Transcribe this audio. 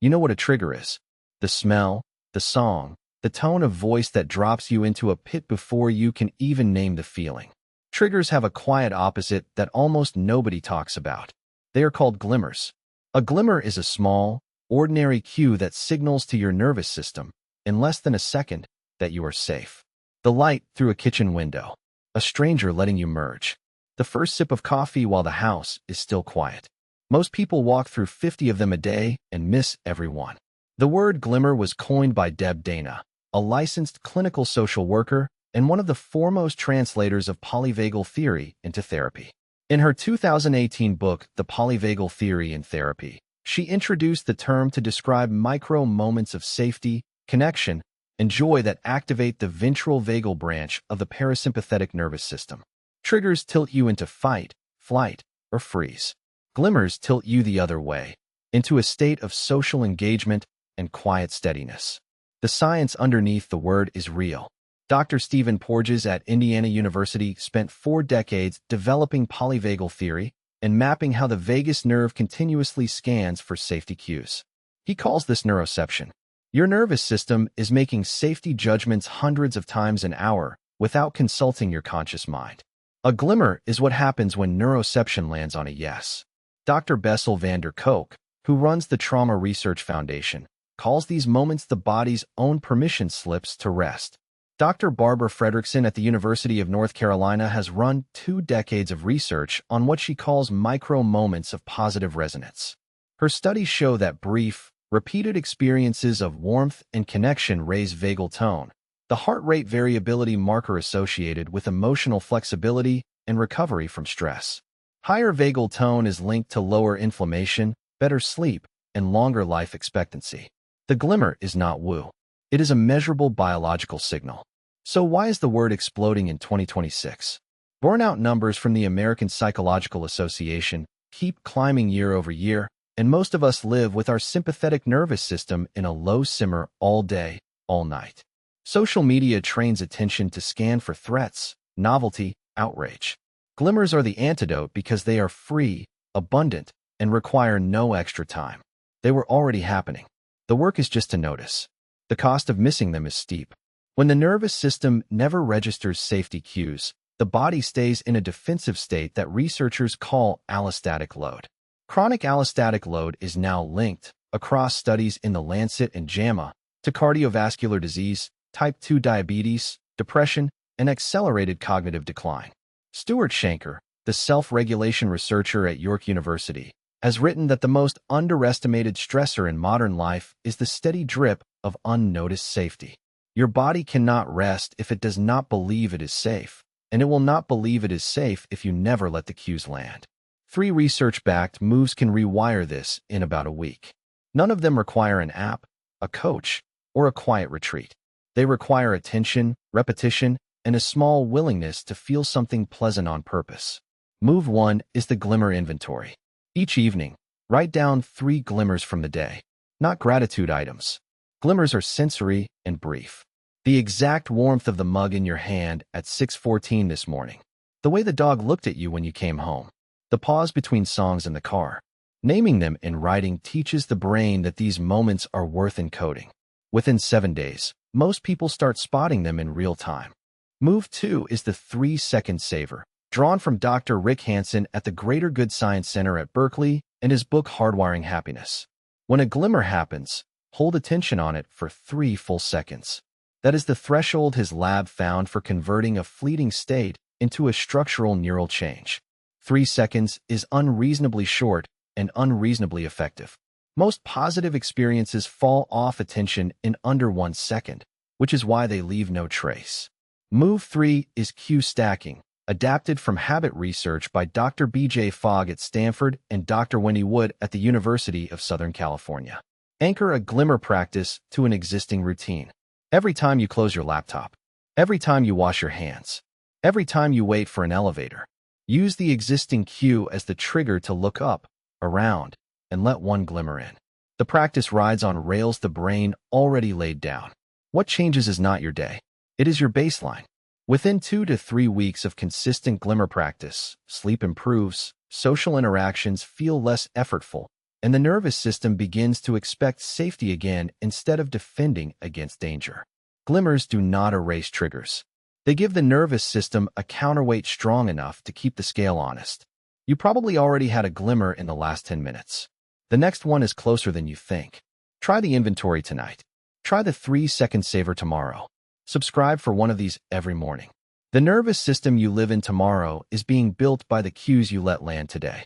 You know what a trigger is? The smell, the song, the tone of voice that drops you into a pit before you can even name the feeling. Triggers have a quiet opposite that almost nobody talks about. They are called glimmers. A glimmer is a small, ordinary cue that signals to your nervous system, in less than a second, that you are safe. The light through a kitchen window. A stranger letting you merge. The first sip of coffee while the house is still quiet. Most people walk through 50 of them a day and miss every one. The word glimmer was coined by Deb Dana, a licensed clinical social worker and one of the foremost translators of polyvagal theory into therapy. In her 2018 book, The Polyvagal Theory in Therapy, she introduced the term to describe micro moments of safety, connection, and joy that activate the ventral vagal branch of the parasympathetic nervous system. Triggers tilt you into fight, flight, or freeze. Glimmers tilt you the other way, into a state of social engagement and quiet steadiness. The science underneath the word is real. Dr. Stephen Porges at Indiana University spent 4 decades developing polyvagal theory and mapping how the vagus nerve continuously scans for safety cues. He calls this neuroception. Your nervous system is making safety judgments hundreds of times an hour without consulting your conscious mind. A glimmer is what happens when neuroception lands on a yes. Dr. Bessel van der Kolk, who runs the Trauma Research Foundation, calls these moments the body's own permission slips to rest. Dr. Barbara Fredrickson at the University of North Carolina has run 2 decades of research on what she calls micro moments of positive resonance. Her studies show that brief, repeated experiences of warmth and connection raise vagal tone, the heart rate variability marker associated with emotional flexibility and recovery from stress. Higher vagal tone is linked to lower inflammation, better sleep, and longer life expectancy. The glimmer is not woo. It is a measurable biological signal. So why is the word exploding in 2026? Burnout numbers from the American Psychological Association keep climbing year over year, and most of us live with our sympathetic nervous system in a low simmer all day, all night. Social media trains attention to scan for threats, novelty, outrage. Glimmers are the antidote because they are free, abundant, and require no extra time. They were already happening. The work is just to notice. The cost of missing them is steep. When the nervous system never registers safety cues, the body stays in a defensive state that researchers call allostatic load. Chronic allostatic load is now linked, across studies in The Lancet and JAMA, to cardiovascular disease, type 2 diabetes, depression, and accelerated cognitive decline. Stuart Shanker, the self-regulation researcher at York University, has written that the most underestimated stressor in modern life is the steady drip of unnoticed safety. Your body cannot rest if it does not believe it is safe, and it will not believe it is safe if you never let the cues land. 3 research-backed moves can rewire this in about a week. None of them require an app, a coach, or a quiet retreat. They require attention, repetition, and a small willingness to feel something pleasant on purpose. Move 1 is the glimmer inventory. Each evening, write down 3 glimmers from the day, not gratitude items. Glimmers are sensory and brief. The exact warmth of the mug in your hand at 6:14 this morning. The way the dog looked at you when you came home. The pause between songs in the car. Naming them in writing teaches the brain that these moments are worth encoding. Within 7 days, most people start spotting them in real time. Move 2 is the 3-second savor, drawn from Dr. Rick Hansen at the Greater Good Science Center at Berkeley and his book Hardwiring Happiness. When a glimmer happens, hold attention on it for 3 full seconds. That is the threshold his lab found for converting a fleeting state into a structural neural change. 3 seconds is unreasonably short and unreasonably effective. Most positive experiences fall off attention in under 1 second, which is why they leave no trace. Move 3 is cue stacking, adapted from habit research by Dr. B.J. Fogg at Stanford and Dr. Wendy Wood at the University of Southern California. Anchor a glimmer practice to an existing routine. Every time you close your laptop, every time you wash your hands, every time you wait for an elevator, use the existing cue as the trigger to look up, around, and let 1 glimmer in. The practice rides on rails the brain already laid down. What changes is not your day. It is your baseline. Within 2 to 3 weeks of consistent glimmer practice, sleep improves, social interactions feel less effortful, and the nervous system begins to expect safety again instead of defending against danger. Glimmers do not erase triggers. They give the nervous system a counterweight strong enough to keep the scale honest. You probably already had a glimmer in the last 10 minutes. The next one is closer than you think. Try the inventory tonight. Try the 3-second savor tomorrow. Subscribe for one of these every morning. The nervous system you live in tomorrow is being built by the cues you let land today.